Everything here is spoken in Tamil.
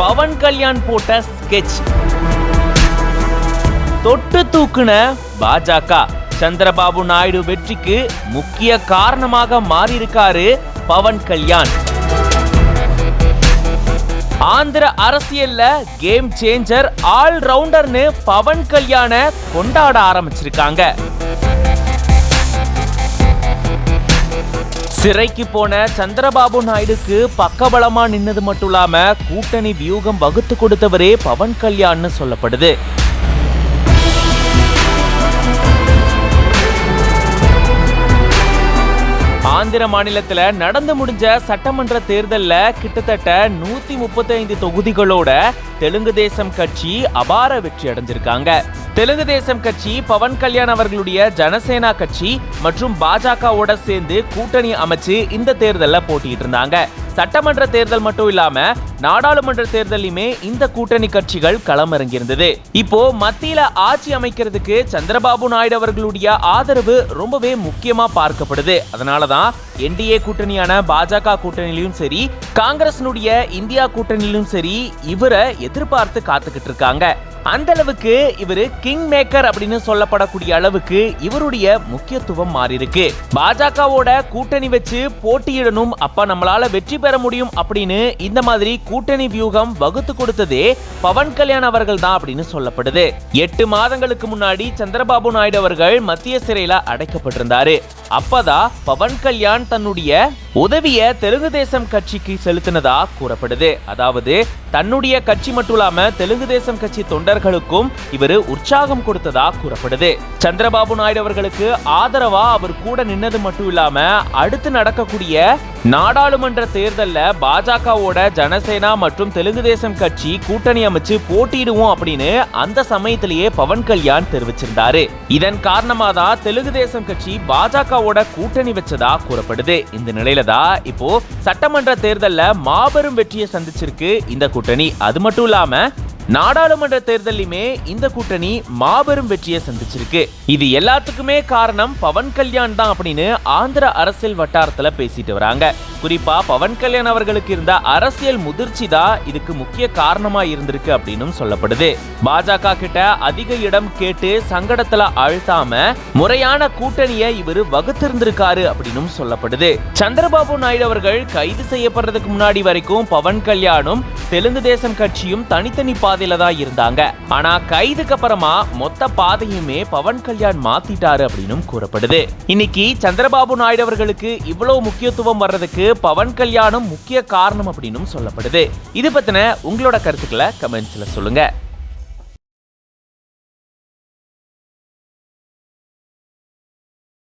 பவன் கல்யாண் போட்ட ஸ்கெட்ச். தொட்டு தூக்குன பாஜக. சந்திரபாபு நாயுடு வெற்றிக்கு முக்கிய காரணமாக மாறியிருக்காரு பவன் கல்யாண். ஆந்திர அரசியல்ல கேம் சேஞ்சர், ஆல் ரவுண்டர்னு பவன் கல்யாண கொண்டாட ஆரம்பிச்சிருக்காங்க. சிறைக்கு போன சந்திரபாபு நாயுடுக்கு பக்கபலமா நின்னது மட்டும் இல்லாம கூட்டணி வியூகம் வகுத்து கொடுத்தவரே பவன் கல்யாண்னு சொல்லப்படுது. ஆந்திர மாநிலத்துல நடந்து முடிஞ்ச சட்டமன்ற தேர்தல்ல கிட்டத்தட்ட 135 தொகுதிகளோட தெலுங்கு தேசம் கட்சி அபார வெற்றி அடைஞ்சிருக்காங்க. தெலுங்கு தேசம் கட்சி பவன் கல்யாண் அவர்களுடைய ஜனசேனா கட்சி மற்றும் பாஜகவோட சேர்ந்து கூட்டணி அமைச்சு இந்த தேர்தல்ல போட்டிட்டு இருந்தாங்க. சட்டமன்ற தேர்தல் மட்டும் இல்லாம நாடாளுமன்ற தேர்தலையுமே இந்த கூட்டணி கட்சிகள் களமிறங்கியிருந்தது. இப்போ மத்தியில ஆட்சி அமைக்கிறதுக்கு சந்திரபாபு நாயுடு அவர்களுடைய ஆதரவு ரொம்பவே முக்கியமா பார்க்கப்படுது. அதனாலதான் என்டிஏ கூட்டணியான பாஜக கூட்டணியிலும் சரி, காங்கிரஸினுடைய இந்தியா கூட்டணியிலும் சரி இவரை எதிர்பார்த்து காத்துக்கிட்டு இருக்காங்க. அந்த அளவுக்கு இவரு கிங் மேக்கர் அப்படின்னு சொல்லப்படக்கூடிய அளவுக்கு இவருடைய முக்கியத்துவம் மாறி இருக்கு. பாஜகவோட கூட்டணி வச்சு போட்டியிடணும், அப்ப நம்மளால வெற்றி பெற முடியும் அப்படின்னு இந்த மாதிரி கூட்டணி வியூகம் வகுத்து கொடுத்ததே பவன் கல்யாண் அவர்கள் தான் அப்படின்னு சொல்லப்படுது. 8 மாதங்களுக்கு முன்னாடி சந்திரபாபு நாயுடு அவர்கள் மத்திய சிறையில அடைக்கப்பட்டிருந்தாரு. அப்பதான் பவன் கல்யாண் தன்னுடைய உதவிய தெலுங்கு தேசம் கட்சிக்கு செலுத்தினதா கூறப்படுது. அதாவது தன்னுடைய கட்சி மட்டும் இல்லாம தெலுங்கு தேசம் கட்சி தொண்டர்களுக்கும் இவரு உற்சாகம் கொடுத்ததா கூறப்படுது. சந்திரபாபு நாயுடு அவர்களுக்கு ஆதரவா அவர் கூட நின்னது மட்டும் இல்லாம அடுத்து நடக்கக்கூடிய நாடாளுமன்ற தேர்தல்ல பாஜகவோட ஜனசேனா மற்றும் தெலுங்கு தேசம் கட்சி கூட்டணி அமைச்சு போட்டியிடுவோம் அப்படின்னு அந்த சமயத்திலேயே பவன் கல்யாண் தெரிவிச்சிருந்தாரு. இதன் காரணமா தான் தெலுங்கு தேசம் கட்சி பாஜகவோட கூட்டணி வச்சதா கூறப்படுது. இந்த நிலையில தான் இப்போ சட்டமன்ற தேர்தல்ல மாபெரும் வெற்றியை சந்திச்சிருக்கு இந்த கூட்டணி. அது மட்டும் இல்லாம நாடாளுமன்ற தேர்தலுமே இந்த கூட்டணி மாபெரும் வெற்றியை சந்திச்சிருக்கு. இது எல்லாத்துக்குமே காரணம் பவன் கல்யாண் தான் அப்படின்னு ஆந்திர அரசியல் வட்டாரத்துல பேசிட்டு வராங்க. குறிப்பா பவன் கல்யாண் அவர்களுக்கு இருந்த அரசியல் முதிர்ச்சி தான் இதுக்கு முக்கிய காரணமா இருந்திருக்கு அப்படின்னு சொல்லப்படுது. பாஜக கிட்ட அதிக இடம் கேட்டு சங்கடத்துல அழுத்தாம முறையான கூட்டணியை இவர் வகுத்திருந்திருக்காரு அப்படின்னு சொல்லப்படுது. சந்திரபாபு நாயுடு அவர்கள் கைது செய்யப்படுறதுக்கு முன்னாடி வரைக்கும் பவன் கல்யாணும் தெலுங்கு தேசம் கட்சியும் தனித்தனி பாதையில தான் இருந்தாங்க. ஆனா கைதுக்கு அப்புறமா மொத்த பாதையுமே பவன் கல்யாண் மாத்திட்டாரு அப்படின்னு கூறப்படுது. இன்னைக்கு சந்திரபாபு நாயுடு அவர்களுக்கு இவ்வளவு முக்கியத்துவம் வர்றதுக்கு பவன் கல்யாணும் முக்கிய காரணம் அப்படின்னு சொல்லப்படுது. இது பத்தின உங்களோட கருத்துக்களை கமெண்ட்ஸ்ல சொல்லுங்க.